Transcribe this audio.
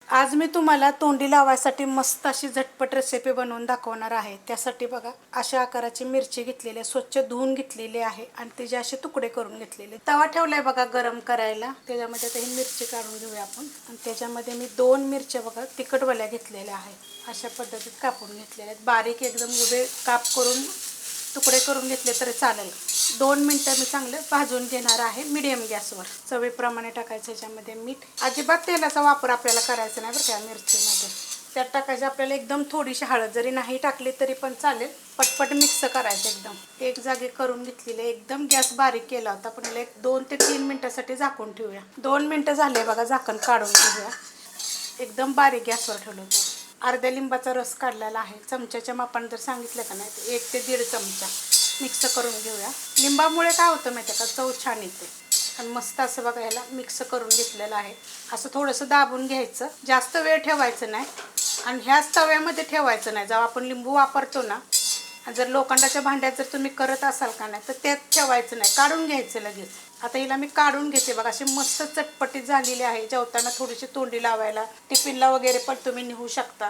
आज मी तुम्हाला तोंडी लावायसाठी मस्त अशी झटपट रेसिपी बनवून दाखवणार आहे। त्यासाठी बघा अशा आकाराची मिरची घेतलेली आहे, स्वच्छ धुवून घेतलेली आहे आणि त्याचे असे तुकडे करून घेतलेले। तवा ठेवलाय बघा गरम करायला, त्याच्यामध्ये आता ही मिरची काढून घेऊया आपण। आणि त्याच्यामध्ये मी 2 मिरच्या बघा तिखटवाल्या घेतलेल्या आहेत, अशा पद्धतीत कापून घेतलेल्या आहेत। बारीक एकदम उभे काप करून तुकडे करून घेतले तरी चालेल। 2 मिनिटं मी चांगले भाजून घेणार आहे मीडियम गॅसवर। चवीप्रमाणे टाकायचं याच्यामध्ये मीठ, अजिबात तेलाचा वापर आपल्याला करायचा नाही बरं का मिरचीमध्ये। त्यात टाकायचं आपल्याला एकदम थोडीशी हळद, जरी नाही टाकली तरी पण चालेल। पटपट मिक्स करायचं एकदम। एक जागे करून घेतलेले, एकदम गॅस बारीक केला होता, पण एक 2 ते 3 मिनिटासाठी झाकून ठेवूया। 2 मिनिटं झाले बघा, झाकण काढून घेऊया। एकदम बारीक गॅसवर ठेवलं होतं। अर्ध्या लिंबाचा रस काढलेला आहे, चमच्याच्या मापाने जर सांगितलं का नाही तर 1 ते 1.5 चमचा मिक्स करून घेऊया। लिंबामुळे काय होतं माहिती का, चव छान येते। आणि मस्त असं बघा ह्याला मिक्स करून घेतलेलं आहे। असं थोडंसं दाबून घ्यायचं, जास्त वेळ ठेवायचं नाही आणि ह्याच तव्यामध्ये ठेवायचं नाही। जेव्हा आपण लिंबू वापरतो ना, जर लोखंडाच्या भांड्यात जर तुम्ही करत असाल का नाही तर त्यात ठेवायचं नाही, काढून घ्यायचं लगेच। आता हिला मी काढून घेते बघा, अशी मस्त चटपटीत झालेली आहे। जेवताना थोडीशी तोंडी लावायला, टिफिनला वगैरे पण तुम्ही नेऊ शकता।